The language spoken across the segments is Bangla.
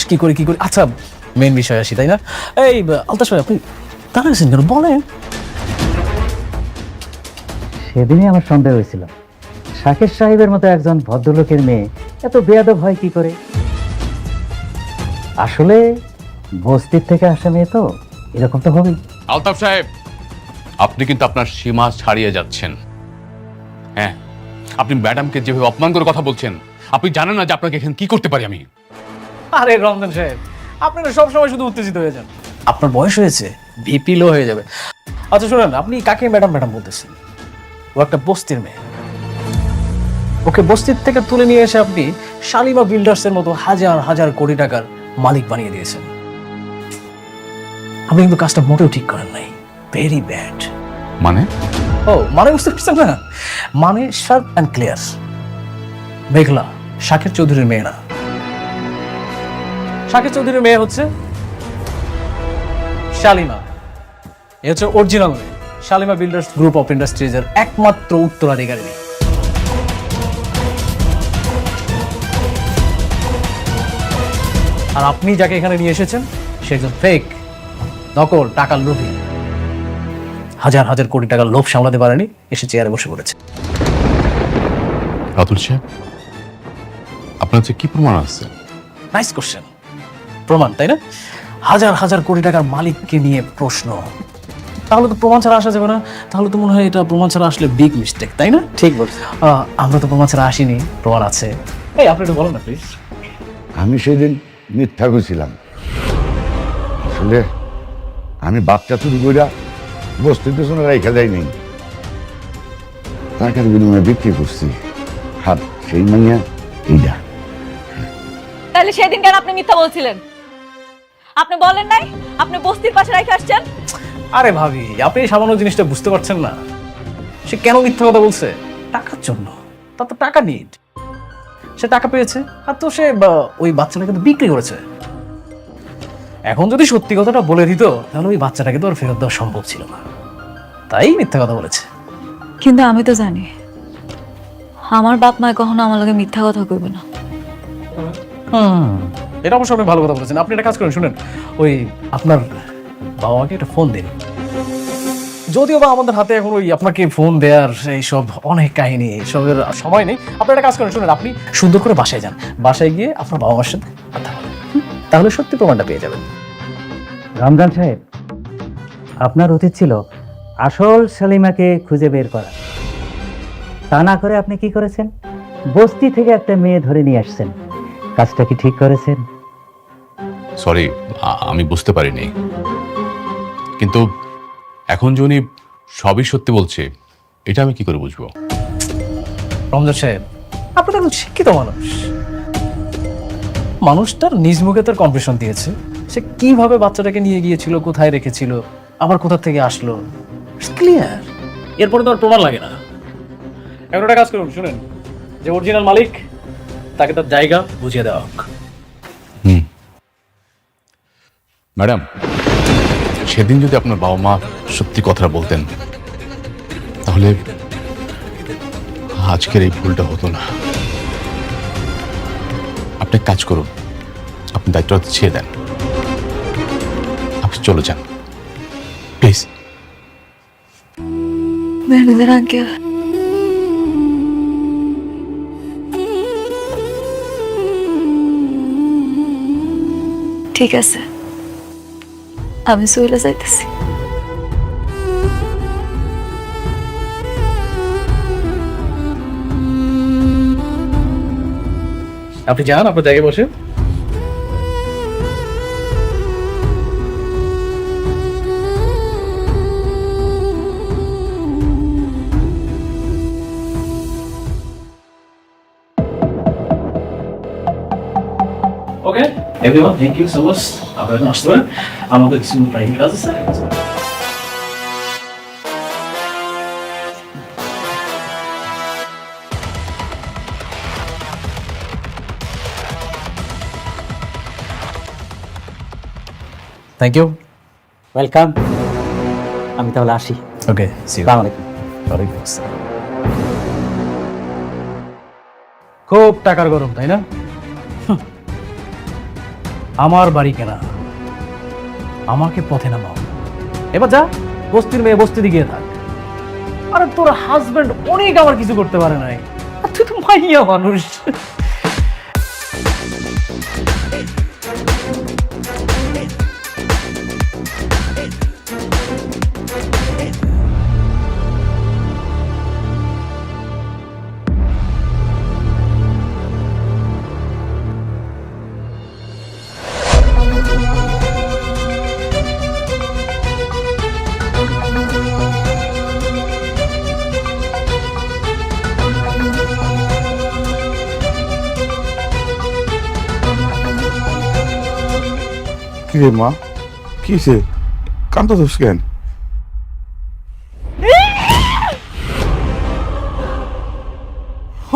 কি করে আচ্ছা মেন বিষয় আসি, তাই না? এই আলতাস ভাই, আপনি দাঁড়াইছেন কেন, বলেন। সেদিনই আমার সন্দেহ হয়েছিল শাকের সাহেবের মতো একজন ভদ্রলোকের মেয়ে এত বেয়াদব হয় কি করে। আসলে বস্তির থেকে আসা মেয়ে তো এরকম তো হবেই। আলতাফ সাহেব, আপনি কিন্তু আপনার সীমা ছাড়িয়ে যাচ্ছেন। হ্যাঁ, আপনি ম্যাডামকে যেভাবে অপমান করে কথা বলছেন, আপনি জানেন না যে আপনাকে এখানে কি করতে পারি আমি। আরে রমজান সাহেব, আপনি না সবসময় শুধু উত্তেজিত হয়ে যান। আপনার বয়স হয়েছে, ভিপি লো হয়ে যাবে। আচ্ছা শুনেন, আপনি কাকে ম্যাডাম ম্যাডাম বলতেছেন? ও একটা বস্তির মেয়ে। ওকে বস্তির থেকে তুলে নিয়ে এসে আপনি শালিমা বিল্ডার্সের মতো হাজার হাজার কোটি টাকার মালিক বানিয়ে দিয়েছেন। আপনি কিন্তু কাজটা মোটেও ঠিক করেন নাই, ভেরি ব্যাড। মানে? ও মানে বুঝতে পারছেন না? মানে শার্প অ্যান্ড ক্লিয়ার। মেঘলা শাকের চৌধুরীর মেয়ে না। শাকের চৌধুরীর মেয়ে হচ্ছে শালিমা। এ হচ্ছে অরিজিনাল মেয়ে। শালিমা বিল্ডার্স গ্রুপ অফ ইন্ডাস্ট্রিজের একমাত্র উত্তরাধিকারী। আর আপনি যাকে এখানে নিয়ে এসেছেন সে একজন ফেক, নকল, টাকার লোভী। হাজার হাজার কোটি টাকার লোভ সামলাতে পারেনি, এসে চেয়ারে বসে পড়েছে। রাতুল সাহেব, আপনার যে কি প্রমাণ আছে? Nice question. প্রমাণ, তাই না? হাজার হাজার কোটি টাকার মালিককে নিয়ে প্রশ্ন, তাহলে তো প্রমাণ ছাড়া আসা যাবে না। তাহলে তো মনে হয় এটা প্রমাণ ছাড়া আসলে বিগ মিস্টেক, তাই না? ঠিক বলছি। আমরা তো প্রমাণ ছাড়া আসিনি, প্রমাণ আছে। এই আপনি একটু বলেন না প্লিজ। আমি সেদিন মিথ্যা কইছিলাম। আসলে আমি বাচ্চা চুরি কইরা বস্তির পেছনে রাইখা যাই নাই, টাকার বিনিময়ে বিক্রি করছি। আর সেই মাইয়া এইটা। তাহলে সেদিন কেন আপনি মিথ্যা বলছিলেন? আপনি বলেন নাই আপনি বস্তির পাশে রেখে আসছেন? আরে ভাবি, আপনি এই সামান্য জিনিসটা বুঝতে পারছেন না? সে কেন মিথ্যা কথা বলছে? টাকার জন্য। তার তো টাকা নিড, সে টাকা পেয়েছে আর তো সে ওই বাচ্চাটাকে তো বিক্রি করেছে। এখন যদি সত্যি কথাটা বলে দিত তাহলে ওই বাচ্চাটাকে তো আর ফেরত দেওয়া সম্ভব ছিল না, তাই মিথ্যা কথা বলেছে। কিন্তু আমি তো জানি আমার বাপ মা কখনো আমার লগে মিথ্যা কথা কইবে না। এটা অবশ্য আপনি ভালো কথা বলেছেন। আপনি একটা কাজ করেন, শুনেন, ওই আপনার বাবা মাকে একটা ফোন দিন। যদিও বা আমাদের হাতে এখন ওই আপনাকে ফোন দেওয়ার এইসব অনেক কাহিনী, এসবের সময় নেই। আপনি একটা কাজ করেন, শুনেন, আপনি সুন্দর করে বাসায় যান, বাসায় গিয়ে আপনার বাবা মার সাথে কথা বলেন, তাহলে সত্যি প্রমাণটা পেয়ে যাবেন। রমজান সাহেব, আপনার উচিত ছিল আসল শালিমাকে খুঁজে বের করা। তা না করে আপনি কি করেছেন? বস্তি থেকে একটা মেয়ে ধরে নিয়ে আসছেন। কাজটা কি ঠিক করেছেন? সরি, আমি বুঝতে পারিনি। কিন্তু এখন যে উনি সবই সত্যি বলছে, এটা আমি কি করে বুঝবো? রমজান সাহেব, আপনি তো একজন শিক্ষিত মানুষ। মানুষটার নিজ মুখে তার কনফেশন দিয়েছে, সে কিভাবে বাচ্চাটাকে নিয়ে গিয়েছিল, কোথায় রেখেছিল, আবার কোথা থেকে আসলো, ক্লিয়ার। এরপরে তো আর প্রমাণ লাগে না। এখন একটা কাজ করুন, শুনেন, যে অরিজিনাল মালিক তাকে তার জায়গা বুঝিয়ে দেওয়া হোক। ম্যাডাম, সেদিন যদি আপনার বাবা মা সত্যি কথাটা বলতেন তাহলে আজকের এই ভুলটা হতো না। আপনি এক কাজ করুন, আপনি দায়িত্বটা ছেড়ে দেন, আপনি চলে যান প্লিজ। মেহনুদের আঙ্কেল, ঠিক আছে, আমি চলে যাইতেছি। আপনি যান, আপনার জায়গায় বসে। Okay everyone, thank you so much. আপনারা আসতে পারেন, আমাদের কিছু প্রাইভেট কাজ আছে। Thank you. ওয়েলকাম। আমি তাহলে আসি। Okay, see you. আসসালামু আলাইকুম। ওয়ালাইকুম আসসালাম। খুব টাকার গরম, তাই না? আমার বাড়ি কেনা, আমাকে পথে নামাও। এবার যা, বস্তির মেয়ে বস্তিতে গিয়ে থাক। আরে তোর হাজবেন্ড অনেক আমার কিছু করতে পারে নাই, আর তুই তো মাইয়া মানুষ। কি রে মা, কিসে কান্দছিস কেন?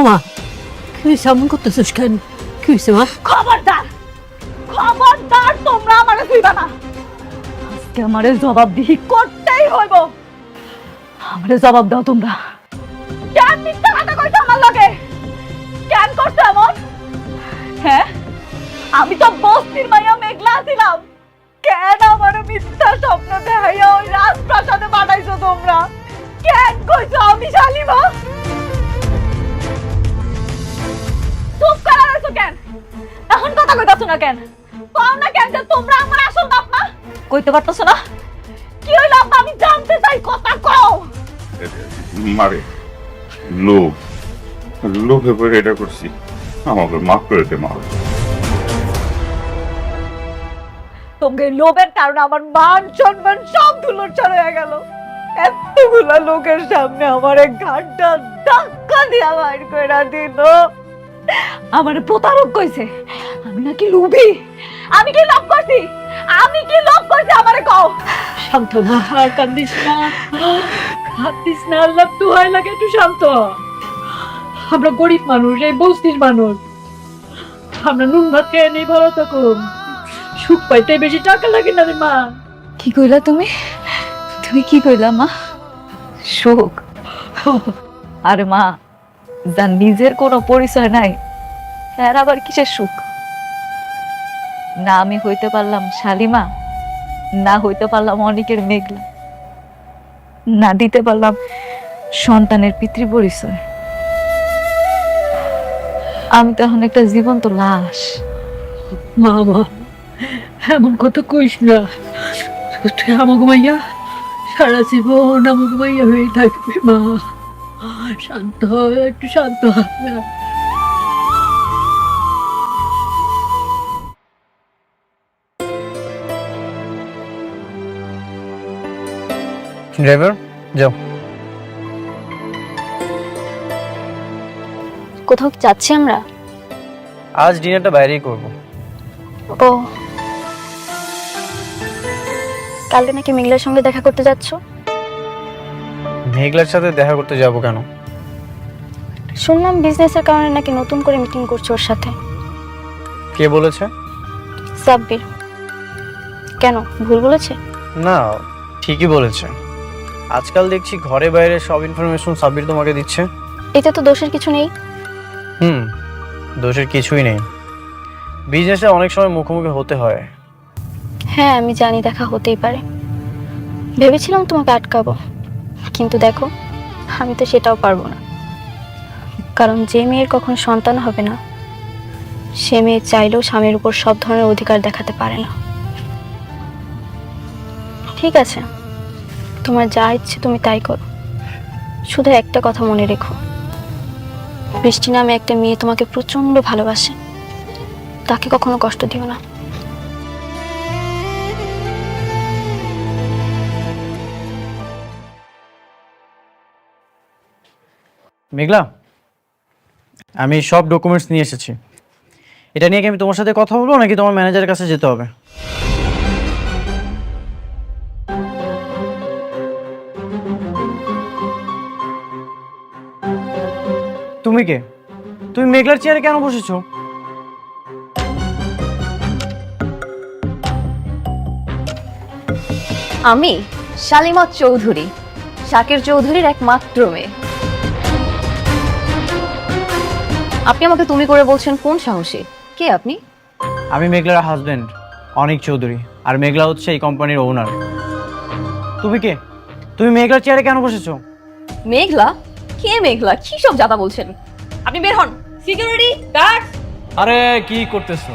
মা কি এমন করতেছিস কেন? কি হয়েছে মা? খবরদার, খবরদার, তোমরা আমারে ছুঁইবা না। আজকে আমারে জবাবদিহি করতেই হইব। আমারে জবাব দাও তোমরা। কেন মিথ্যা কথা কইছো আমার লগে? কেন করছো এমন? হ্যাঁ, আমি তো বস্তির মাইয়া মেঘলা ছিলাম। কেন আমারে মিথ্যা স্বপ্ন দেখাইয়া ওই রাজপ্রাসাদে পাঠাইছো তোমরা? কেন কইছো আমি শালিমা? চুপ করা রইছো কেন? এখন কথা কইতাছো না কেন? কও না কেন যে তোমরা আমার আসল বাপ মা? কইতে পারতাছো না? কি হইল আব্বা, আমি জানতে চাই, কথা কও। মারে লোভে পরে এটা করছি, আমাকে মাফ করে দে মা। তোমাকে লোভের কারণে আমার মান সম্মান সব ধুলোছাড় হয়ে গেল। এতগুলা লোকের সামনে আমার এক ঘাটটা ধাক্কা দিয়া বাইর করে দিল। আমার প্রতারক কইছে আমি নাকি লোভী। আমি কি লোভ করছি? আমি কি লোভ করছি আমারে কও। শান্ত মা, আর কান্দিস না, কান্দিস না, আল্লাহ দোহাই লাগে একটু শান্ত হ। আমরা গরিব মানুষ, এই বস্তির মানুষ, আমরা নুন ভাত খেয়ে নেই, ভালো থাকুন। সুখ পাইতে বেশি টাকা লাগে না রে মা। কি কইলা তুমি? তুমি কি কইলা মা? সুখ? আরে মা, যার নিজের কোনো পরিচয় নাই, এর আবার কিসের সুখ? না আমি হইতে পারলাম শালিমা, না হইতে পারলাম অনেকের মেঘলা, না দিতে পারলাম সন্তানের পিতৃ পরিচয়। আমি তো এখন একটা জীবন্ত লাশ। মা মা, এমন কথা কইস না। তুই আমাকে মাইয়া সারা জীবন আমাকে মাইয়া হয়ে থাকবি মা। শান্ত হ, একটু শান্ত হ। ড্রাইভার যাও। কোথাও যাচ্ছি আমরা? আজ ডিনারটা বাইরেই করব। ও, কালকে নাকি মিগলার সঙ্গে দেখা করতে যাচ্ছ? মেঘলার সাথে দেখা করতে যাব কেন? শুনলাম বিজনেসের কারণে নাকি নতুন করে মিটিং করছো ওর সাথে। কে বলেছে? সাব্বির। কেন, ভুল বলেছে? না, ঠিকই বলেছে। আজকাল দেখছি ঘরে বাইরে সব ইনফরমেশন সাব্বির তোমাকে দিচ্ছে। এতে তো দোষের কিছু নেই। দোষের কিছুই নেই। বিজনেসে অনেক সময় মুখোমুখি হতে হয়। হ্যাঁ আমি জানি, দেখা হতেই পারে। ভেবেছিলাম তোমাকে আটকাবো, কিন্তু দেখো আমি তো সেটাও পারবো না। কারণ যে মেয়ের কখনো সন্তান হবে না, সে মেয়ে চাইলেও স্বামীর উপর সব ধরনের অধিকার দেখাতে পারে না। ঠিক আছে, তোমার যা ইচ্ছে তুমি তাই করো, শুধু একটা কথা মনে রেখো, বৃষ্টি নামে একটা মেয়ে তোমাকে প্রচন্ড ভালোবাসে, তাকে কখনো কষ্ট দিও না। মেঘলা, আমি সব ডকুমেন্টস নিয়ে এসেছি। এটা নিয়ে কি আমি তোমার সাথে কথা বলবো নাকি তোমার ম্যানেজারের কাছে যেতে হবে? তুমি কে? তুমি মেঘলার চেয়ারে কেন বসেছো? আমি শালিমা চৌধুরী, শাকির চৌধুরীর একমাত্র মেয়ে। আপনি আমাকে তুমি করে বলছেন কোন সাহসে? কে আপনি? আমি মেঘলার হাজবেন্ড অনিক চৌধুরী, আর মেঘলা হচ্ছে এই কোম্পানির ওনার। তুমি কে? তুমি মেঘলার চেয়ারে কেন বসেছো? মেঘলা? কে মেঘলা? কি সব জাতা বলছেন আপনি? বের হন। Security guard! আরে কি করতেছো?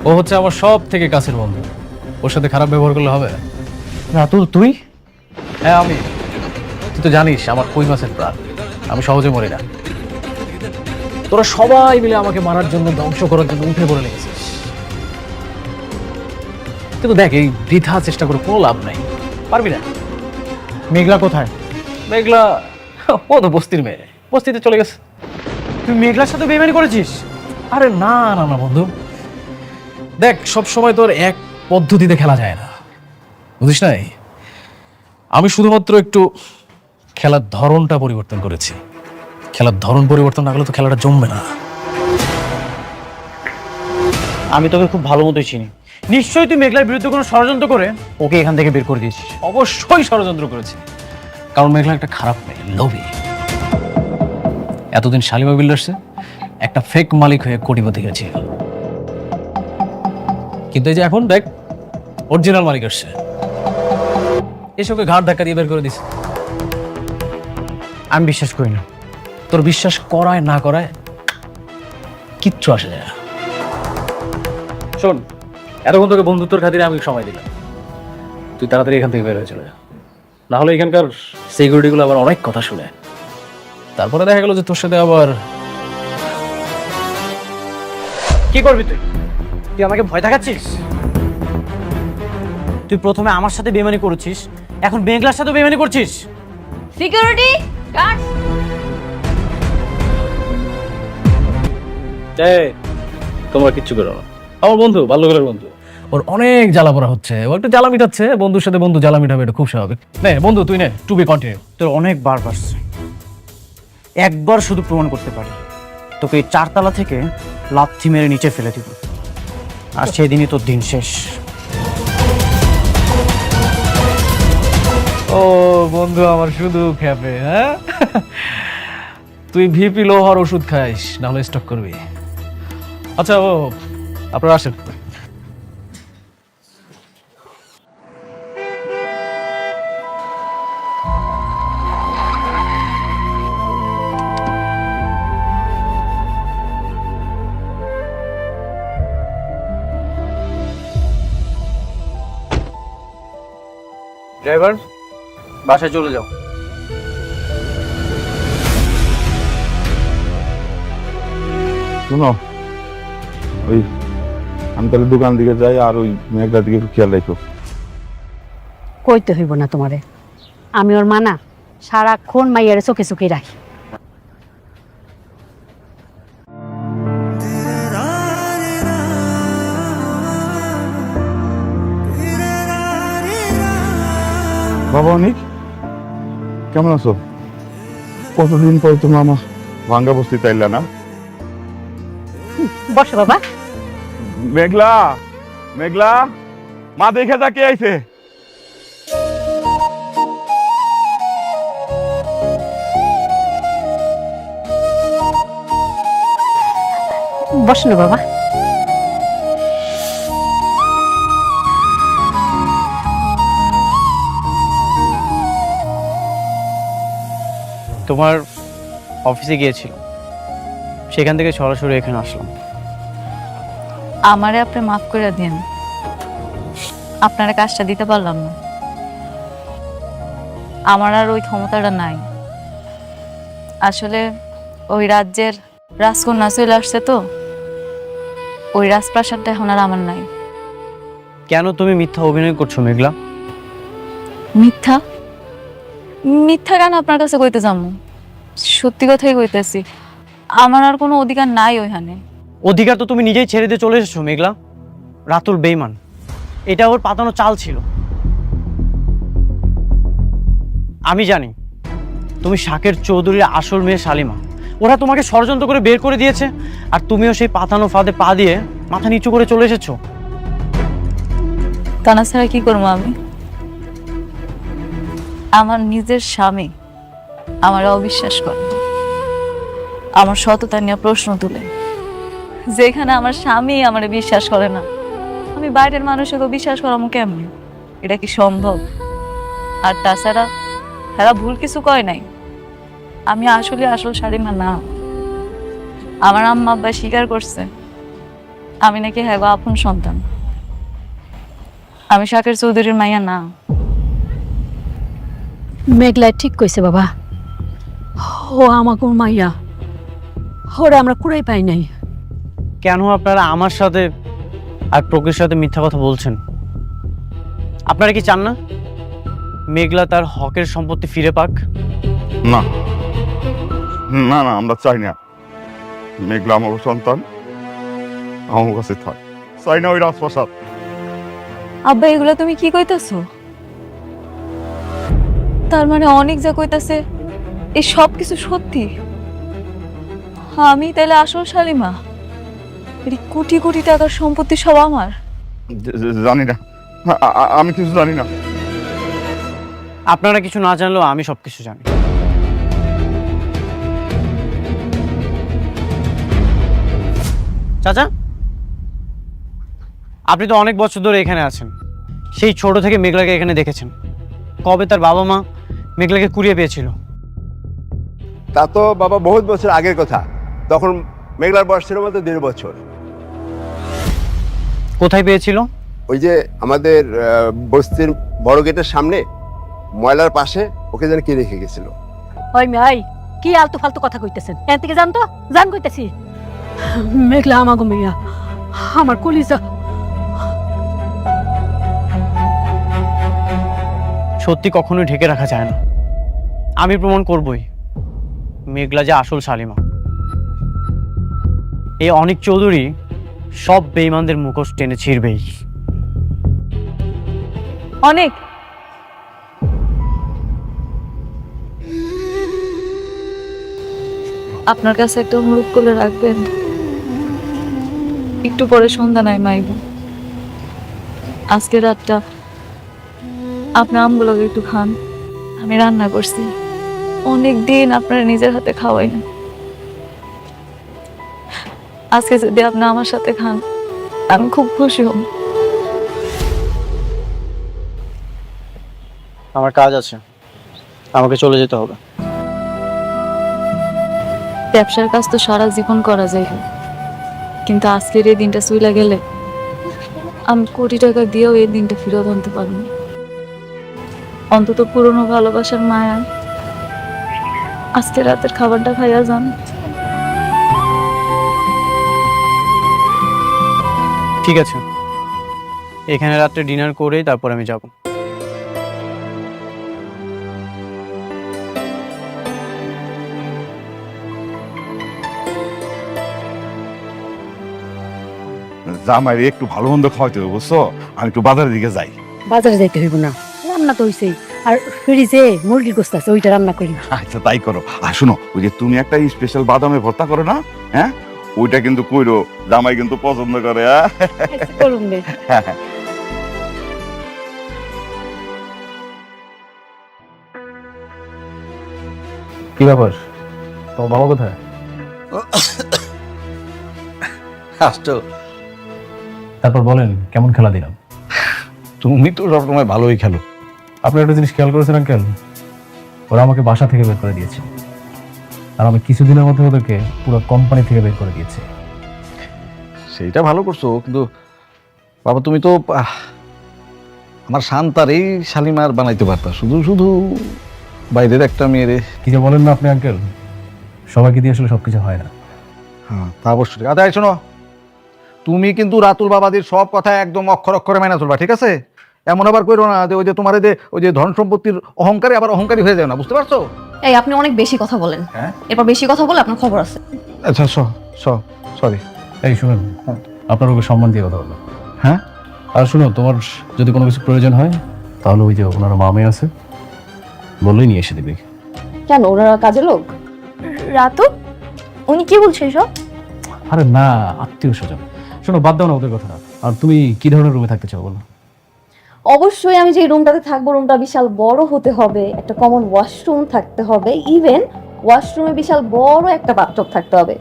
ও হচ্ছে আমার সব থেকে কাছের বন্ধু, ওর সাথে খারাপ ব্যবহার করলে হবে? রাতুল তুই? হ্যাঁ আমি। তুই তো জানিস আমার কই মাছের প্রাণ, আমি সহজে মরি না। তোরা সবাই মিলে আমাকে মারার জন্য, ধ্বংস করার জন্য উঠে পড়ে লেগেছিস। কিন্তু দেখ, এই বৃথা চেষ্টা করে কোনো লাভ নাই, পারবি না। মেঘলা কোথায়? মেঘলা ও তো বস্তির মেয়ে, বস্তিতে চলে গেছে। তুই মেঘলার সাথে বেইমানি করেছিস? আরে না না না বন্ধু, দেখ সব সময় তোর এক পদ্ধতিতে খেলা যায় না, বুঝিস নাই? আমি শুধুমাত্র একটু খেলার ধরনটা পরিবর্তন করেছি। খেলার ধরন পরিবর্তন না করলে তো খেলাটা জমবে না। আমি তোকে খুব ভালো মতোই চিনি। নিশ্চয়ই তুই মেঘলার বিরুদ্ধে কোনো ষড়যন্ত্র করে ওকে এখান থেকে বের করে দিয়েছিস। অবশ্যই ষড়যন্ত্র করেছি, কারণ মেঘলা একটা খারাপ মেয়ে, লোভী। এতদিন শালিমা বিল্ডার্সে একটা ফেক মালিক হয়ে কোটিপতি গেছিল, কিন্তু এই যে এখন দেখ অরিজিনাল মালিক আসছে, এসবকে ঘাট ধাক্কা দিয়ে বের করে দিছে। আমি বিশ্বাস করি না। তোর বিশ্বাস করায় না করায় কিচ্ছু আসে যায় না। শোন, এতক্ষণ তোকে বন্ধুত্বর খাতিরে আমি সময় দিলাম, তুই তাড়াতাড়ি এখান থেকে বের হয়ে চলে যা, না হলে এখানকার সিকিউরিটিগুলো আবার অনেক কথা শুনে, তারপরে দেখা গেল যে তোর সাথে আবার। কি করবি তুই? তুই আমাকে ভয় দেখাচ্ছিস? তুই প্রথমে আমার সাথে বেইমানি করেছিস, এখন মেঘলার সাথে বেইমানি করছিস। Security guard! তোমরা কিচ্ছু করো না, আমার বন্ধু, বাল্যকালের বন্ধু, ওর অনেক জ্বালা পড়া হচ্ছে, ও একটু জ্বালা মিটাচ্ছে, বন্ধুর সাথে বন্ধু জ্বালা মিটাবে, এটা খুব স্বাভাবিক। নে বন্ধু তুই নে, টু বি কন্টিনিউ। তোর অনেকবার পারছে, একবার শুধু প্রমাণ করতে পারি, তোকে এই 4 তলা থেকে লাথি মেরে নিচে ফেলে দিব, আর সেদিনই তোর দিন শেষ। ও বন্ধু আমার শুধু খেপে, হ্যাঁ? তুই ভিপি লো হওয়ার ওষুধ খাইস, না হলে স্টক করবি। আচ্ছা ও আপনারা আসেন। ড্রাইভার, বাসায় চলে যাও। শোনো, ওই আমি তাহলে দোকান দিকে যাই, আর ওই মেঘলার দিকে একটু খেয়াল রাখো। কইতে হইব না তোমারে, আমি ওর মানা সারাক্ষণ মাইয়ারে চোখে চোখে রাখি। বাবা অনিক, কেমন আছো? কতদিন পর তুমি আমার ভাঙ্গা বস্তিতে আইলা না? বসো বাবা। মেঘলা, মেঘলা, মা দেখে যা কে আইছে। বসো না বাবা। তোমার অফিসে গিয়েছিলাম, সেখান থেকে সরাসরি এখানে আসলাম। আমারে আপনি মাফ করে দিন, আপনারা কাজটা দিতে পারলাম না, আমার আর ওই ক্ষমতাটা নাই। আসলে ওই রাজ্যের রাজকন্যা চলে আসছে, তো ওই রাজপ্রাসাদটা এখন আর আমার নাই। কেন তুমি মিথ্যা অভিনয় করছো মেঘলা? মিথ্যা? মিথ্যা কেন আপনার কাছে কইতে যাবো? সত্যি কথাই কইতেছি, আমার আর কোনো অধিকার নাই ওইখানে। অধিকার তো তুমি নিজেই ছেড়ে দিয়ে চলে এসেছো মেঘলা। রাতুল বেইমান, এটা ওর পাতানো চাল ছিল। আমি জানি তুমি শাকের চৌধুরীর আসল মেয়ে শালিমা। ওরা তোমাকে ষড়যন্ত্র করে বের করে দিয়েছে, আর তুমিও সেই পাতানো ফাঁদে পা দিয়ে মাথা নিচু করে চলে এসেছো। তা না ছাড়া কি করবো আমি? আমার নিজের স্বামী আমার অবিশ্বাস করে, আমার সততা নিয়ে প্রশ্ন তুলে। যেখানে আমার স্বামী আমার বিশ্বাস করে না, আমি বাইরের মানুষকে বিশ্বাস করামো কেমন? এটা কি সম্ভব? আর তাছাড়া এরা ভুল কিছু কয় নাই, আমি আসলে আসল শালিমা না। আমার আম্মা আব্বা স্বীকার করছে আমি নাকি হ্যাঁ আপন সন্তান, আমি শাকের চৌধুরীর মাইয়া না। মেঘলাই ঠিক কইছে বাবা, ও আমাকে মাইয়া, ওরা আমরা কুড়াই পাই নাই। কেন আপনারা আমার সাথে আর প্রকৃতির সাথে মিথ্যা কথা বলছেন? আপনারা কি চান না মেঘলা তার হকের সম্পত্তি ফিরে পাক? না না না, আমরা চাই না মেঘলা আমার সন্তান আমার কাছে থাক, চাই না ওই রাজপ্রাসাদ। আব্বা এগুলা তুমি কি কইতাছো? তার মানে অনেক যা কইতাছে এই সব কিছু সত্যি? আমি তাহলে আসল শালিমা? এই কোটি কোটি টাকার সম্পত্তি সব আমার? জানি না, আমি কিছু জানি না। আপনারা কিছু না জানলেও আমি সবকিছু জানি। চাচা, আপনি তো অনেক বছর ধরে এখানে আছেন, সেই ছোট থেকে মেঘলাকে এখানে দেখেছেন। কবে তার বাবা মা মেঘলাকে কুড়িয়ে পেয়েছিল? তা তো বাবা বহুত বছর আগের কথা, তখন মেঘলার বয়স ছিল মাত্র 1.5 বছর। কোথায় পেয়েছিল? ওই যে আমাদের বস্তির বড় গেটের সামনে ময়লার পাশে ওকে যেন কে রেখে গেছিল। ওই মেয়ে কি আলতু ফালতু কথা কইতেছেন? এর থেকে জান তো, জান কইতেছি। মেঘলা আমাকে মাইয়া, আমার কলিজা। সত্যি কখনোই ঢেকে রাখা যায় না, আমি প্রমাণ করবই মেঘলা যে আসল শালিমা। এই অনিক চৌধুরী সব বেঈমানদের মুখোশ টেনে ছিঁড়বেই। অনেক আপনার কাছে একটা অনুরোধ করে রাখবেন, একটু পরে সন্ধ্যা নাই মাইব, আজকে রাতটা আপনার আমগুলোকে একটু খান। আমি রান্না করছি, অনেক দিন আপনারা নিজের হাতে খাওয়াই না। আজকে যদি আপনি আমার সাথে খান আমি খুব খুশি হব। আমার কাজ আছে, আমাকে চলে যেতে হবে। ব্যবসার কাজ তো সারা জীবন করা যায়, কিন্তু আজকের এই দিনটা চলে গেলে আমি কোটি টাকা দিয়েও এই দিনটা ফিরত আনতে পারব না। অন্তত পুরনো ভালোবাসার মায়া আজকে রাতের খাবারটা খাইয়া যান। ঠিক আছে, এখানে রাত্রে ডিনার করেই তারপর আমি যাব। জামাইরে একটু ভালো মন্দ খাওয়াইতে হবে, বুঝছো? আমি একটু বাজারের দিকে যাই। বাজারে যাইতে হইব না, রান্না তো হইছেই। আর ফ্রিজে মুরগির গোস্ত আছে, ওইটা রান্না করি। আচ্ছা তাই করো। আর শোনো, ওই যে তুমি একটা স্পেশাল বাদামে ভর্তা করো না, হ্যাঁ, ওইটা কিন্তু কইরো, জামাই কিন্তু পছন্দ করে। করুন রে। কি ব্যাপার, তোমার বাবা কোথায়? তারপর বলেন কেমন খেলা দিলাম? তুমি তো সবসময় ভালোই খেলো। আপনি একটা জিনিস খেয়াল করেছেন আঙ্কেল, ওরা আমাকে বাসা থেকে বের করে দিয়েছে, আর আমি কিছুদিনের মধ্যে ওদেরকে পুরো কোম্পানি থেকে বের করে দিয়েছি। সেইটা ভালো করছো, কিন্তু বাবা তুমি তো আমার শান্তার এই শালিমার বানাইতে পারতা, শুধু শুধু বাইরের একটা মেয়েরে। কি যে বলেন না আপনি আঙ্কেল, সবাইকে দিয়ে আসলে সবকিছু হয় না। হ্যাঁ তা অবশ্যই। আচ্ছা শোনো, তুমি কিন্তু রাতুল বাবাদের সব কথা একদম অক্ষর অক্ষরে মেনে চলবা, ঠিক আছে? এমন আবার করো না যে ওই যে তোমার ওই যে ধন সম্পত্তির অহংকারে আবার অহংকারী হয়ে যায় না, বুঝতে পারছো? এই আপনি অনেক বেশি কথা বলেন, হ্যাঁ এরপর বেশি কথা বলে আপনার খবর আছে। আচ্ছা সরি। এই শুনুন, আপনার ওকে সম্মান দিয়ে কথা বলো। হ্যাঁ, আর শুনো, তোমার যদি কোনো কিছু প্রয়োজন হয় তাহলে ওই যে ওনার মামে আছে, বললেই নিয়ে এসে দেবে। কেন, ওনারা কাজের লোক? রাতু, উনি কি বলছে সব? আরে না, আত্মীয় স্বজন। শোনো, বাদ দাও না ওদের কথা। আর তুমি কি ধরনের রুমে থাকতে চাও বলো? অবশ্যই আমি যে রুমটাতে থাকবো রুমটা বিশাল বড় হতে হবে, একটা কমন ওয়াশরুম থাকতে হবে, ইভেন ওয়াশরুমে বিশাল বড় একটা বাথটব থাকতে হবে।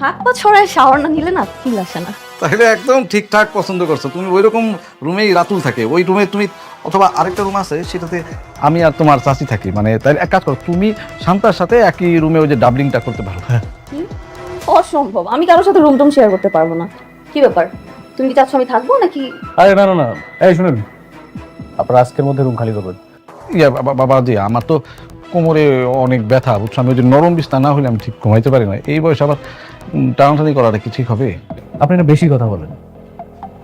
হাত পা ছড়ায় শাওয়ার না নিলে না ফিল আসে না। তাহলে একদম ঠিকঠাক পছন্দ করছো তুমি। ওই রকম রুমেই রাতুল থাকে, ওই রুমে তুমি, অথবা আরেকটা রুম আছে সেটাতে আমি আর তোমার চাচি থাকি। মানে তাই এক কাজ করো, তুমি শান্তার সাথে একই রুমে ওই যে ডাবলিংটা করতে পারো। হ্যাঁ, অসম্ভব, আমি কারোর সাথে রুম টুম শেয়ার করতে পারবো না। কি ব্যাপার, তুমি কি চাচ্ছ আমি থাকবো নাকি? আরে না না না, এই শুনেন, আপনারা আজকের মধ্যে রুম খালি করবেন। বাবাজি আমার তো কোমরে অনেক ব্যথা, বুঝছো? আমি ওই যে নরম বিছানা না হলে আমি ঠিক ঘুমাইতে পারি না। এই বয়সে আবার টানাটানি করাটা কি ঠিক হবে? আপনি না বেশি কথা বলেন,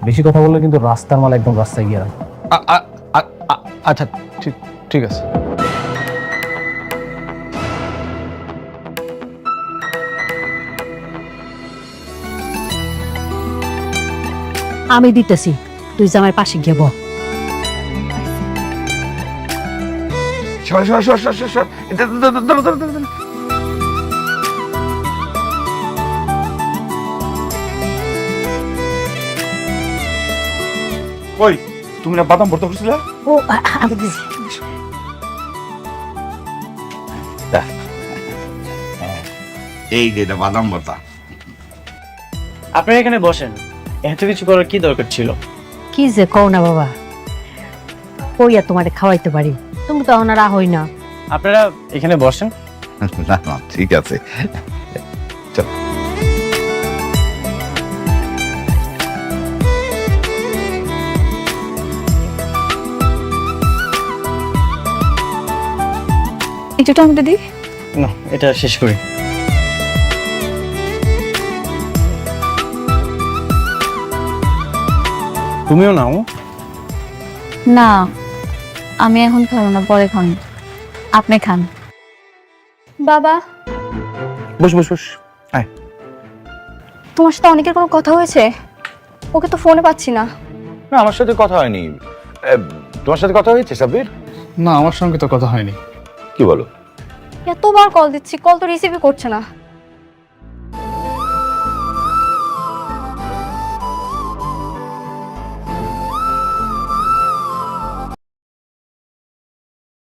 বেশি কথা বললে কিন্তু রাস্তার মাল একদম রাস্তায় গিয়ে রাখবে। আচ্ছা ঠিক ঠিক আছে। আমি দিতেছি, তুই জামাই পাশে গিয়ে বল। কই তুমি না বাদাম ভর্তা করছিলে? ও আমি দিছি। এই যে এটা বাদাম ভর্তা। আপনারা এখানে বসেন, এত কিছু করার কি দরকার ছিল? কি যে কও না বাবা, কইয়া তোমারে খাওয়াইতে পারি, তুমি তো ওনারা হই না। আপনারা এখানে বসেন। না না ঠিক আছে। একটু টমেটো দিই। না, এটা শেষ করি। তুমিও নাও। না, আমি এখন খাবো না, পরে খান। আপনি খান। বাবা, বস বস বস। তোমার সাথে অনেকের কোনো কথা হয়েছে? ওকে তো ফোনে পাচ্ছি না। না, আমার সাথে কথা হয়নি। তোমার সাথে কথা হয়েছে সাব্বির? না, আমার সঙ্গে তো কথা হয়নি। কি বলো? এতবার কল দিচ্ছি, কল তো রিসিভই করছে না।